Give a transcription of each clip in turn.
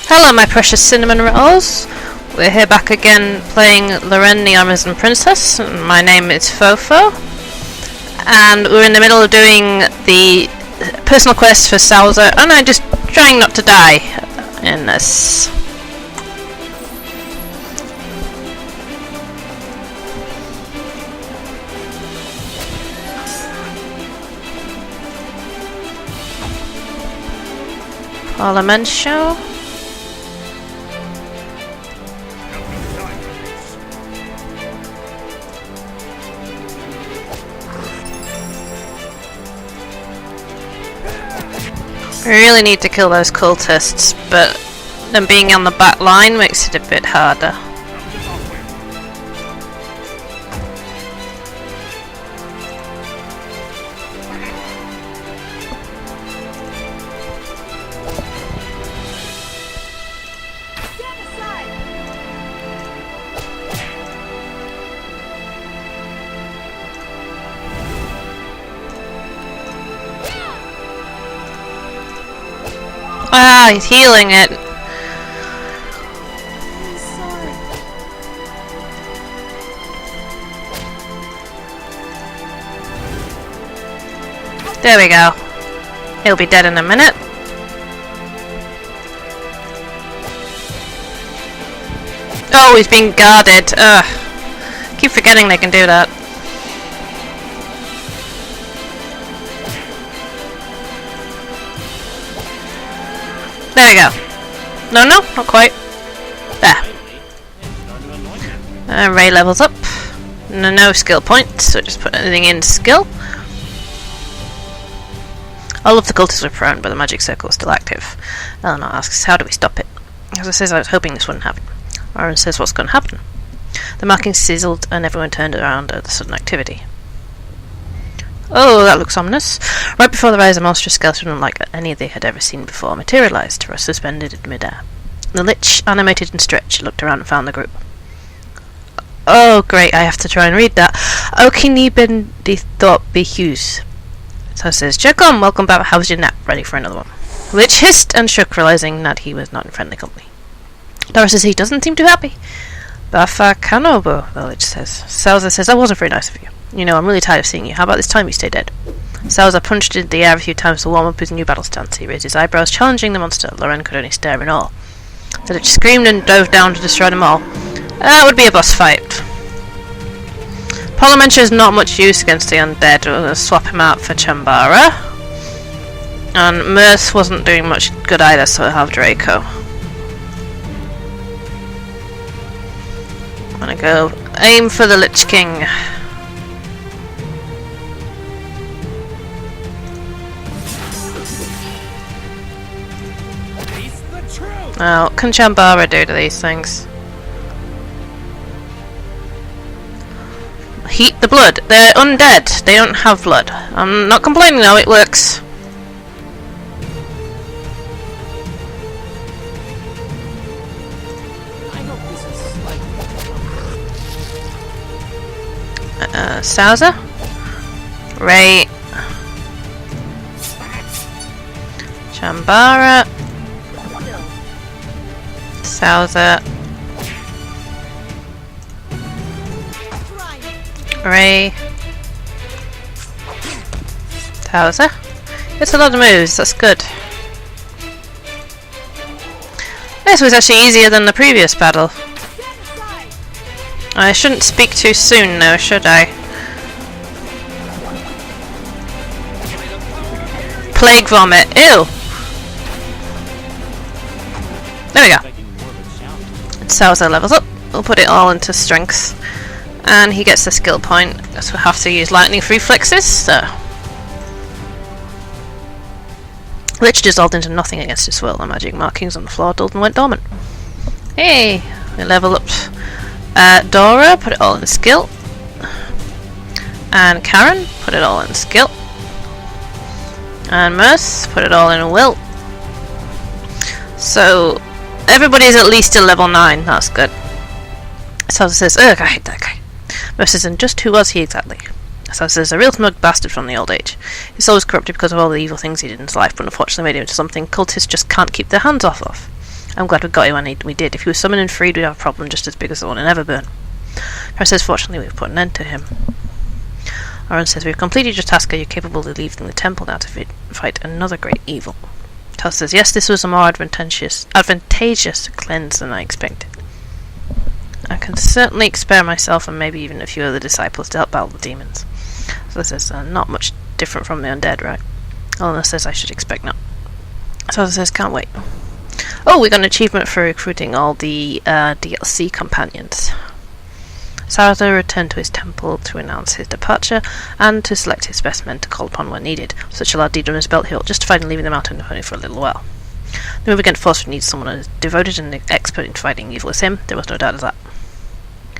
Hello my precious cinnamon rolls. We're here back again playing Loren the Amazon Princess. My name is Phoephoe. And we're in the middle of doing the personal quest for Sauzer, and I'm just trying not to die in this. Parliament show. We really need to kill those cultists, but them being on the back line makes it a bit harder. Ah, he's healing it. There we go. He'll be dead in a minute. Oh, he's being guarded. Ugh. Keep forgetting they can do that. There we go. No, not quite. There. Rei levels up. No skill points, so just put anything in skill. All of the cultists were prone, but the magic circle was still active. Eleanor asks, how do we stop it? As I says, I was hoping this wouldn't happen. Loren says, what's going to happen? The markings sizzled, and everyone turned around at the sudden activity. Oh, that looks ominous. Right before their eyes, a monstrous skeleton unlike any they had ever seen before materialized, suspended in midair. The lich, animated and stretched, looked around and found the group. Oh, great, I have to try and read that. Okini ben di thought be Hughes. So it says, check on, welcome back, how was your nap? Ready for another one. The lich hissed and shook, realizing that he was not in friendly company. Dora says he doesn't seem too happy. Bafa Kanobo, the lich says. Sauzer says, that wasn't very nice of you. You know, I'm really tired of seeing you. How about this time you stay dead? Sauzer punched into the air a few times to warm up his new battle stance. He raised his eyebrows, challenging the monster. Loren could only stare in awe. The lich screamed and dove down to destroy them all. That would be a boss fight. Parliamentia is not much use against the undead. We're going to swap him out for Chambara. And Mirth wasn't doing much good either, so we'll have Draco. I'm going to go aim for the Lich King. Now, what can Chambara do to these things? Heat the blood. They're undead. They don't have blood. I'm not complaining though, it works. Sauzer? Rei. Chambara. Sauzer. Rei. Sauzer. It's a lot of moves, that's good. This was actually easier than the previous battle. I shouldn't speak too soon though, should I? Plague vomit. Ew! There we go. Sauzer levels up. We'll put it all into strength. And he gets the skill point. Guess we'll have to use lightning reflexes, so. Lich dissolved into nothing against his will. The magic markings on the floor dulled and went dormant. Hey! We level up Dora, put it all in skill. And Karen, put it all in skill. And Mirth, put it all in will. So, everybody's at least a level 9, that's good. Sauzer says, ugh, I hate that guy. Mirth says, and just who was he exactly? Sauzer says, a real smug bastard from the old age. His soul was corrupted because of all the evil things he did in his life, but unfortunately made him into something cultists just can't keep their hands off of. I'm glad we got him when we did. If he was summoned and freed, we'd have a problem just as big as the one in Everburn. Loren says, fortunately, we've put an end to him. Loren says, we've completed your task. Are you capable of leaving the temple now to fight another great evil? Tal says, yes, this was a more advantageous cleanse than I expected. I can certainly spare myself and maybe even a few other disciples to help battle the demons. So this is not much different from the undead, right? Eleanor says I should expect not. Sauzer says, can't wait. Oh, we got an achievement for recruiting all the DLC companions. Sauzer returned to his temple to announce his departure and to select his best men to call upon when needed. Such a lad deed on his belt, he'll justify in leaving the mountain only for a little while. The move against Force would need someone as devoted and expert in fighting evil as him. There was no doubt of that.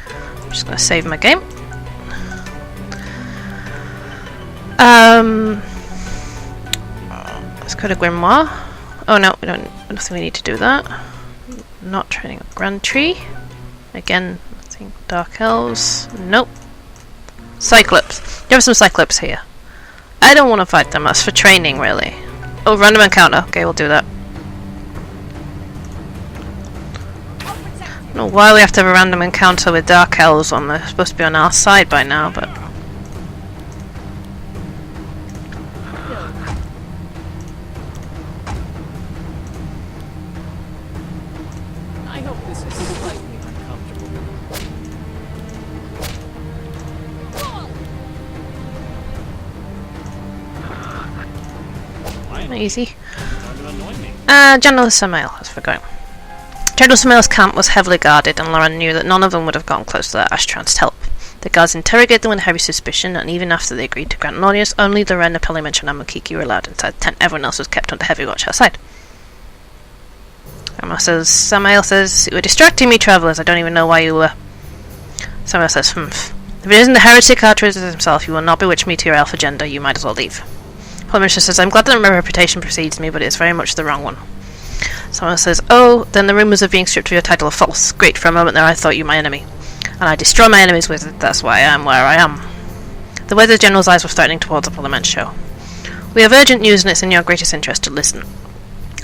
I'm just going to save my game. Let's go to Grimoire. Oh no, I don't think we need to do that. Not training up Grand Tree. Again, nothing. Dark Elves. Nope. Cyclops. You have some Cyclops here. I don't want to fight them. That's for training, really. Oh, random encounter. Okay, we'll do that. I don't know why we have to have a random encounter with Dark Elves when they're supposed to be on our side by now, but... I hope this is slightly uncomfortable. Easy. General Samael, as we're going. General Samael's camp was heavily guarded, and Loren knew that none of them would have gone close to Ashtrand's help. The guards interrogated them with heavy suspicion, and even after they agreed to grant an audience, only Loren, Pelimench, and Amukiki were allowed inside the tent. Everyone else was kept under heavy watch outside. Samael says, you were distracting me, travellers. I don't even know why you were. Samael says, If it isn't the heretic Archers himself, you will not bewitch me to your elf agenda. You might as well leave. Pelimench says, I'm glad that my reputation precedes me, but it's very much the wrong one. Someone says, oh, then the rumours of being stripped of your title are false. Great, for a moment there I thought you my enemy. And I destroy my enemies with it, that's why I am where I am. The way the General's eyes were threatening towards the Pelimench show. We have urgent news and it's in your greatest interest to listen.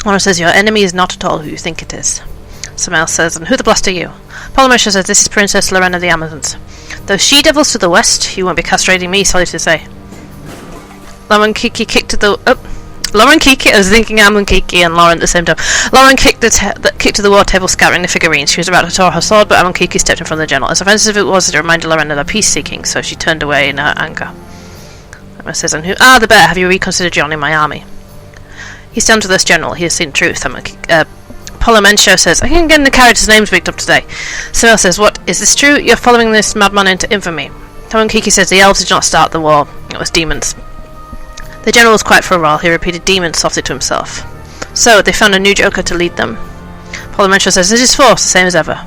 Loren says, your enemy is not at all who you think it is. Samael says, and who the blast are you? Pelimench says, this is Princess Loren of the Amazons. Those she-devils to the west, you won't be castrating me, sorry to say. Loren Kiki kicked to the... Loren Kiki, I was thinking Amukiki and Loren at the same time. Loren kicked to the war table, scattering the figurines. She was about to draw her sword, but Amukiki stepped in front of the general. As offensive as it was, it reminded Loren of her peace-seeking, so she turned away in her anger. Emma says, and who? Ah, the bear, have you reconsidered joining my army? He stands with us, general. He has seen truth. Pelimench says, I can get in the carriage, his name's picked up today. Samael says, what, is this true? You're following this madman into infamy. Amukiki says, the elves did not start the war. It was demons. The general was quiet for a while. He repeated demons softly to himself. So, they found a new joker to lead them. Pelimench says, this is force, the same as ever.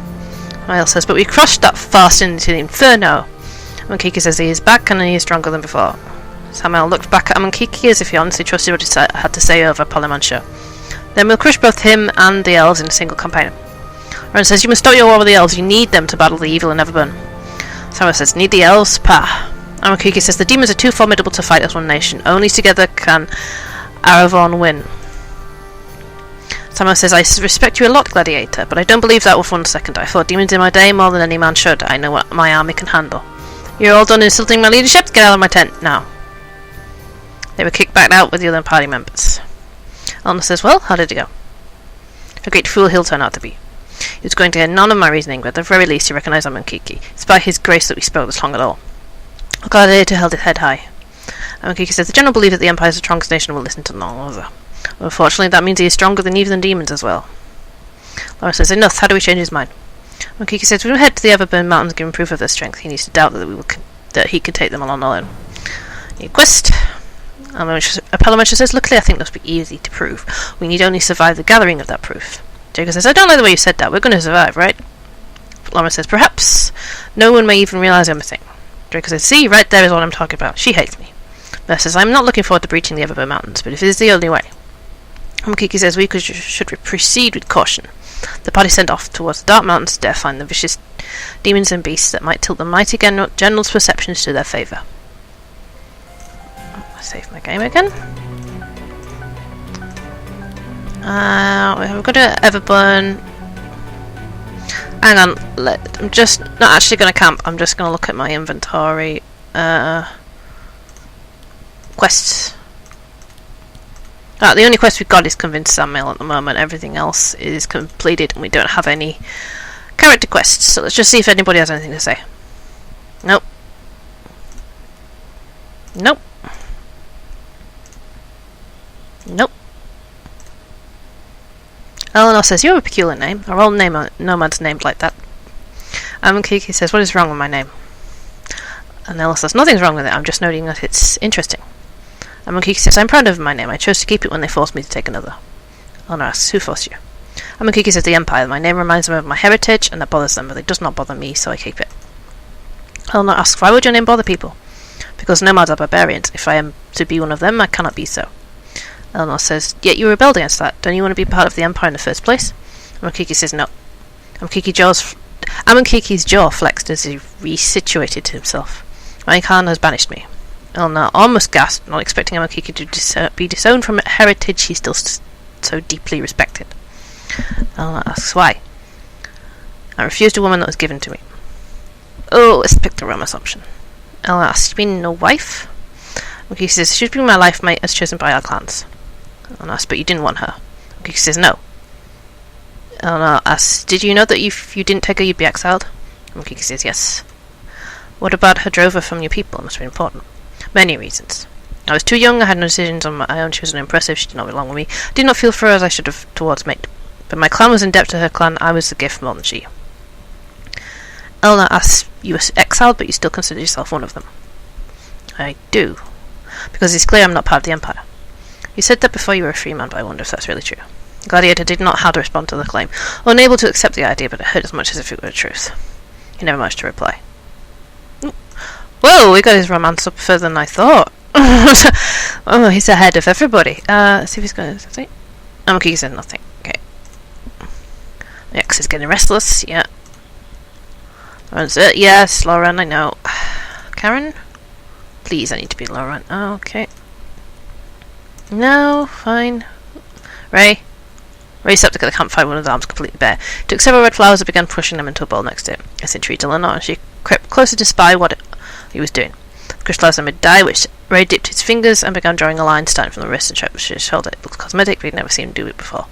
Samael says, but we crushed that fast into the inferno. Amukiki says he is back and he is stronger than before. Samael looked back at Amukiki as if he honestly trusted what he had to say over Pelimench. Then we'll crush both him and the elves in a single campaign. Loren says, you must stop your war with the elves. You need them to battle the evil in Everburn. Samael says, need the elves? Pah. Amukiki says, the demons are too formidable to fight as one nation. Only together can Aravon win. Samael says, I respect you a lot, Gladiator, but I don't believe that for 1 second. I fought demons in my day more than any man should. I know what my army can handle. You're all done insulting my leadership? Get out of my tent, now. They were kicked back out with the other party members. Eleanor says, well, how did it go? A great fool he'll turn out to be. He was going to hear none of my reasoning, but at the very least he recognised Amukiki. It's by his grace that we spoke this long at all. Gladiator held his head high. Amukiki says, the general believes that the Empire is the strongest nation and will listen to none other. Unfortunately, that means he is stronger than even demons as well. Loren says, enough, how do we change his mind? Amukiki says, we will head to the Everburn Mountains and give him proof of their strength. He needs to doubt that he can take them along alone. Need quest. Pelimench says, luckily I think this will be easy to prove. We need only survive the gathering of that proof. Jacob says, I don't like the way you said that. We're going to survive, right? Loren says, perhaps. No one may even realise anything. Draco says, see, right there is what I'm talking about. She hates me. Beth says, I'm not looking forward to breaching the Everburn Mountains, but if it is the only way. Amukiki says, we should proceed with caution. The party sent off towards the dark mountains to find the vicious demons and beasts that might tilt the mighty general's perceptions to their favour. I save my game again. We're going to Everburn. Hang on, I'm just not actually going to camp. I'm just going to look at my inventory. Quests. The only quest we've got is Convince Samuel at the moment. Everything else is completed and we don't have any character quests. So let's just see if anybody has anything to say. Nope. Nope. Nope. Eleanor says, you have a peculiar name. Our old nomad's named like that. Amukiki says, what is wrong with my name? And Eleanor says, nothing's wrong with it. I'm just noting that it's interesting. Amukiki says, I'm proud of my name. I chose to keep it when they forced me to take another. Eleanor asks, who forced you? Amukiki says, the Empire. My name reminds them of my heritage, and that bothers them, but it does not bother me, so I keep it. Eleanor asks, why would your name bother people? Because nomads are barbarians. If I am to be one of them, I cannot be so. Eleanor says, yet you rebelled against that. Don't you want to be part of the Empire in the first place? Amukiki says, no. Amukiki's jaw flexed as he resituated himself. My Khan has banished me. Eleanor almost gasped, not expecting Amukiki to be disowned from a heritage he still so deeply respected. Eleanor asks, why? I refused a woman that was given to me. Oh, let's pick the romance option. Eleanor asks, you mean no wife? Amukiki says, she should be my life mate as chosen by our clans. Eleanor asks, but you didn't want her. Amukiki says, no. Eleanor asks, did you know that if you didn't take her, you'd be exiled? Amukiki says, yes. What about her drove her from your people? It must be important. Many reasons. I was too young, I had no decisions on my own, she was unimpressive, she did not belong with me. I did not feel for her as I should have towards mate. But my clan was in debt to her clan, I was the gift more than she. Eleanor asks, you were exiled, but you still consider yourself one of them. I do. Because it's clear I'm not part of the Empire. You said that before you were a free man, but I wonder if that's really true. Gladiator did not know how to respond to the claim, unable to accept the idea, but it hurt as much as if it were the truth. He never managed to reply. Whoa, we got his romance up further than I thought. Oh, he's ahead of everybody. Let's see if he's going to say. Amukiki said nothing. Okay. The X is getting restless. Yeah. Loren's it. Yes, Loren, I know. Karen? Please, I need to be Loren. Oh, okay. No, fine. Rei? Rei stepped to the campfire, one of his arms completely bare. He took several red flowers and began pushing them into a bowl next to it. As intrigued Eleanor, and she crept closer to spy what he was doing. The crystallized amid dye, which Rei dipped his fingers and began drawing a line starting from the wrist and straight to his shoulder. It looked cosmetic, but he'd never seen him do it before.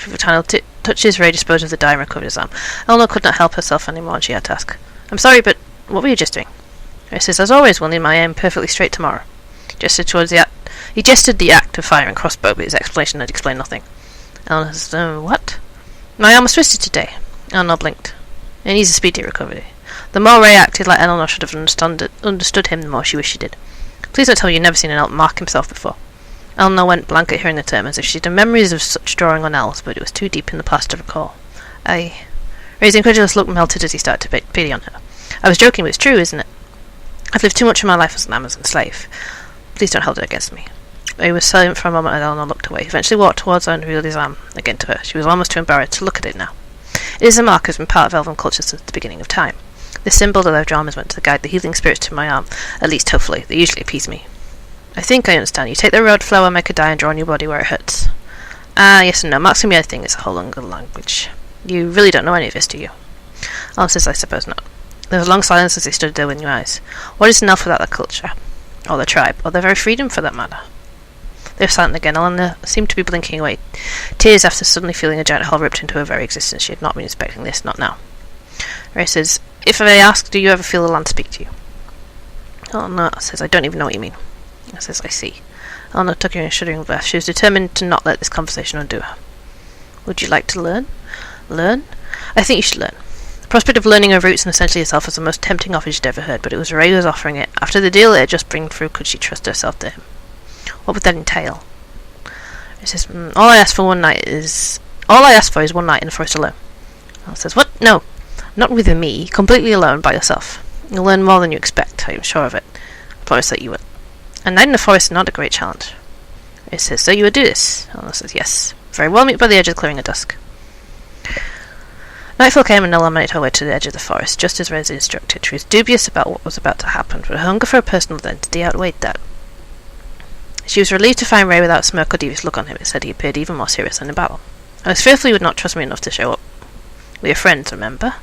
With tiny touches, Rei disposed of the dye and recovered his arm. Eleanor could not help herself anymore, and she had to ask, I'm sorry, but what were you just doing? Rei says, as always, we'll need my aim perfectly straight tomorrow. He gestured the act of firing crossbow, but his explanation had explained nothing. Eleanor says, what? My arm was twisted today. Eleanor blinked. It needs a speedy recovery. The more Rei acted like Eleanor should have understood him, the more she wished she did. Please don't tell me you've never seen an elf mark himself before. Eleanor went blank at hearing the term, as if she'd had memories of such drawing on elves, but it was too deep in the past to recall. Rei's incredulous look melted as he started to pity on her. I was joking, but it's true, isn't it? I've lived too much of my life as an Amazon slave. Please don't hold it against me. He was silent for a moment, and Eleanor looked away. He eventually walked towards her and revealed his arm again to her. She was almost too embarrassed to look at it now. It is a mark that has been part of elven culture since the beginning of time. This symbol that I've drawn is meant to guide the healing spirits to my arm. At least, hopefully. They usually appease me. I think I understand. You take the red flower, make a dye, and draw on your body where it hurts. Yes and no. Marks can be anything. It's a whole other language. You really don't know any of this, do you? Alan says, I suppose not. There was a long silence as they stood there with new eyes. What is an elf without their culture? Or their tribe? Or their very freedom, for that matter? They were silent again. Eleanor seemed to be blinking away, tears after suddenly feeling a giant hole ripped into her very existence. She had not been expecting this, not now. Rei says, if I ask, do you ever feel the land speak to you? Eleanor says, I don't even know what you mean. I says, I see. Eleanor took a shuddering breath. She was determined to not let this conversation undo her. Would you like to learn? Learn? I think you should learn. The prospect of learning her roots and essentially herself was the most tempting offer she'd ever heard, but it was Rei who was offering it. After the deal it had just been through, could she trust herself to him? What would that entail? He says, all I ask for is one night in the forest alone. He says, what? No, not with me, completely alone by yourself. You'll learn more than you expect, I am sure of it. I promise that you will. A night in the forest is not a great challenge. He says, so you would do this? Eleanor says, yes. Very well, meet by the edge of the clearing at dusk. Nightfall came and Eleanor made her way to the edge of the forest, just as Rei instructed. She was dubious about what was about to happen, but her hunger for a personal identity outweighed that. She was relieved to find Rei without a smirk or devious look on him. It said he appeared even more serious than in battle. I was fearful he would not trust me enough to show up. We are friends, remember?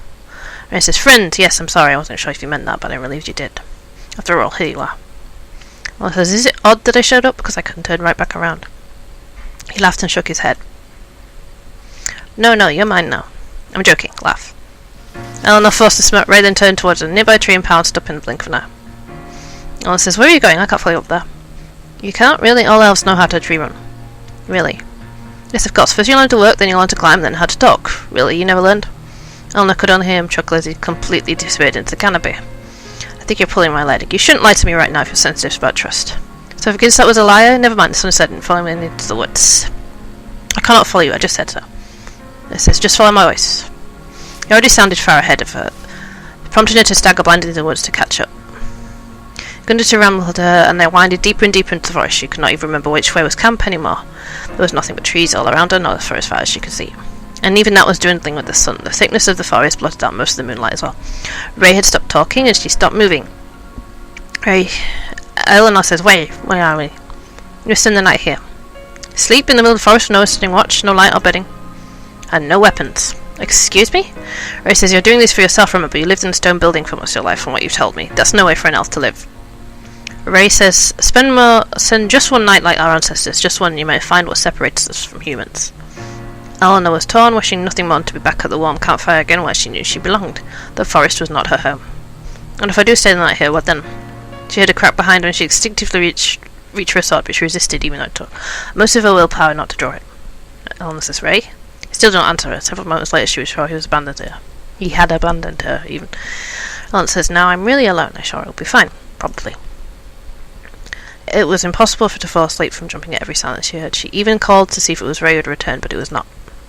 Rei says, friend, yes, I'm sorry, I wasn't sure if you meant that, but I'm relieved you did. After all, here you are. Well, says, is it odd that I showed up? Because I couldn't turn right back around. He laughed and shook his head. No, you're mine now. I'm joking. Laugh. Eleanor forced a smirk. Rei then turned towards a nearby tree and pounced up in a blink of an eye. Eleanor says, where are you going? I can't follow you up there. You can't really. All elves know how to tree run. Really? Yes, of course. First you learn to work, then you learn to climb, then how to talk. Really? You never learned? Eleanor could only hear him chuckle as he completely disappeared into the canopy. I think you're pulling my leg. You shouldn't lie to me right now if you're sensitive about trust. So if Giz that was a liar, never mind. The son said, follow me into the woods. I cannot follow you. I just said so. It says, just follow my voice. He already sounded far ahead of her, prompting her to stagger blindly into the woods to catch up. Gundita rambled her, and they winded deeper and deeper into the forest. She could not even remember which way was camp anymore. There was nothing but trees all around her, not for as far as she could see. And even that was dwindling with the sun. The thickness of the forest blotted out most of the moonlight as well. Rei had stopped talking, and she stopped moving. Rei... Eleanor says, wait, where are we? You're spending the night here. Sleep in the middle of the forest with no standing watch, no light or bedding. And no weapons. Excuse me? Rei says, you're doing this for yourself, remember. You lived in a stone building for most of your life, from what you've told me. That's no way for an elf to live. Rei says, spend just one night like our ancestors, just one, you might find what separates us from humans. Eleanor was torn, wishing nothing more than to be back at the warm campfire again where she knew she belonged. The forest was not her home. And if I do stay the night here, what then? She heard a crack behind her and she instinctively reached for her sword, but she resisted even though it took most of her willpower not to draw it. Eleanor says, Rei? He still did not answer her. Several moments later she was sure he was abandoned her. He had abandoned her, even. Eleanor says, now I'm really alone. I'm sure it'll be fine. Probably. It was impossible for her to fall asleep from jumping at every sound that she heard. She even called to see if it was Rei who had returned, but it was not.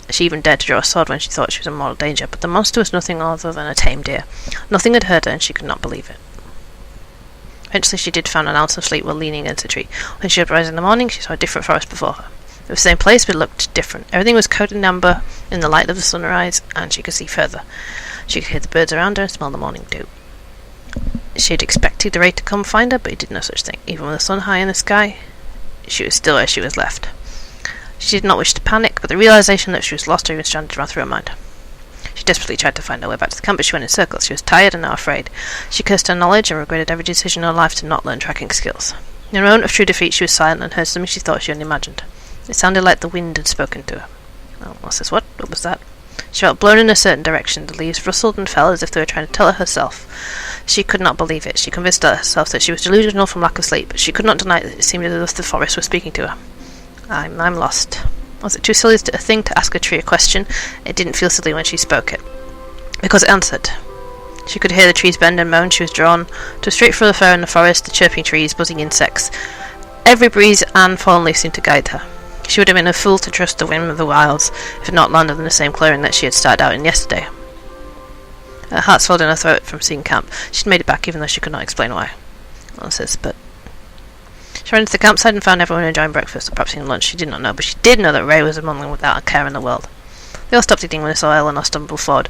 She even dared to draw a sword when she thought she was in mortal danger, but the monster was nothing other than a tame deer. Nothing had hurt her, and she could not believe it. Eventually she did find an ounce of sleep while leaning against a tree. When she uprised in the morning, she saw a different forest before her. It was the same place, but it looked different. Everything was coated in amber in the light of the sunrise, and she could see further. She could hear the birds around her and smell the morning dew. She had expected Rei to come find her, but he did no such thing. Even with the sun high in the sky, she was still where she was left. She did not wish to panic, but the realization that she was lost or even stranded ran through her mind. She desperately tried to find her way back to the camp, but she went in circles. She was tired and now afraid. She cursed her knowledge and regretted every decision in her life to not learn tracking skills. In a moment of true defeat, she was silent and heard something she thought she only imagined. It sounded like the wind had spoken to her. Eleanor says, what? What was that? She felt blown in a certain direction. The leaves rustled and fell as if they were trying to tell her herself. She could not believe it. She convinced herself that she was delusional from lack of sleep, but she could not deny that it seemed as if the forest was speaking to her. I'm lost. Was it too silly a thing to ask a tree a question? It didn't feel silly when she spoke it, because it answered. She could hear the trees bend and moan. She was drawn to a straight thoroughfare in the forest, the chirping trees, buzzing insects. Every breeze and fallen leaf seemed to guide her. She would have been a fool to trust the wind of the wilds if it had not landed in the same clearing that she had started out in yesterday. Her heart swelled in her throat from seeing camp. She had made it back even though she could not explain why. Well, says, but... She ran into the campsite and found everyone enjoying breakfast, or perhaps eating lunch. She did not know, but she did know that Rei was among them without a care in the world. They all stopped eating when they saw Eleanor stumble forward,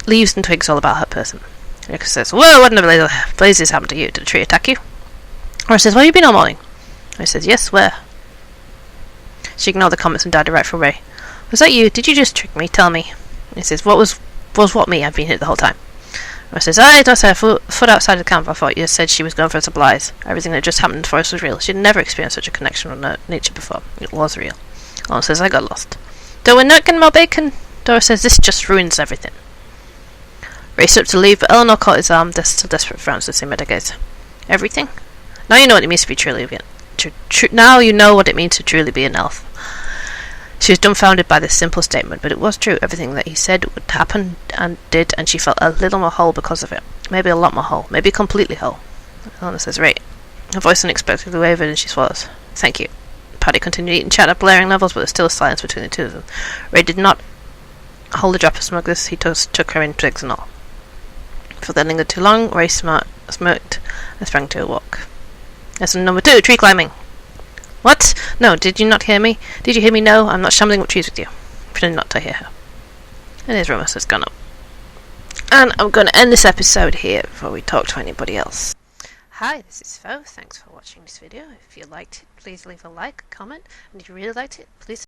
leaves and twigs all about her person. Erica says, whoa, what in the blazes happened to you? Did a tree attack you? Or says, where have you been all morning? I says, yes, where? She ignored the comments and dived right for Rei. Was that you? Did you just trick me? Tell me. He says, what me? I've been here the whole time. I says, I saw her foot outside the camp. I thought you said she was going for supplies. Everything that just happened in the forest was real. She'd never experienced such a connection with nature before. It was real. Dora says, I got lost. So we're not getting more bacon? Dora says, this just ruins everything. Rei stood up to leave, but Eleanor caught his arm, still desperate for answers. He met her gaze. Everything? Now you know what it means to be now you know what it means to truly be an elf. She was dumbfounded by this simple statement, but it was true. Everything that he said would happen and did, and she felt a little more whole because of it. Maybe a lot more whole. Maybe completely whole. Eleanor says, Rei. Her voice unexpectedly wavered and she swallows. Thank you. Paddy continued eating chat at blaring levels, but there was still a silence between the two of them. Rei did not hold a drop of smugness. He took her in twigs and all. Before they lingered too long, Rei smirked and sprang to a walk. Lesson number 2, tree climbing. What? No, did you not hear me? Did you hear me? No, I'm not shambling up trees with you. Pretending not to hear her. And his rumors has gone up. And I'm going to end this episode here before we talk to anybody else. Hi, this is Phoephoe. Thanks for watching this video. If you liked it, please leave a like, comment, and if you really liked it, please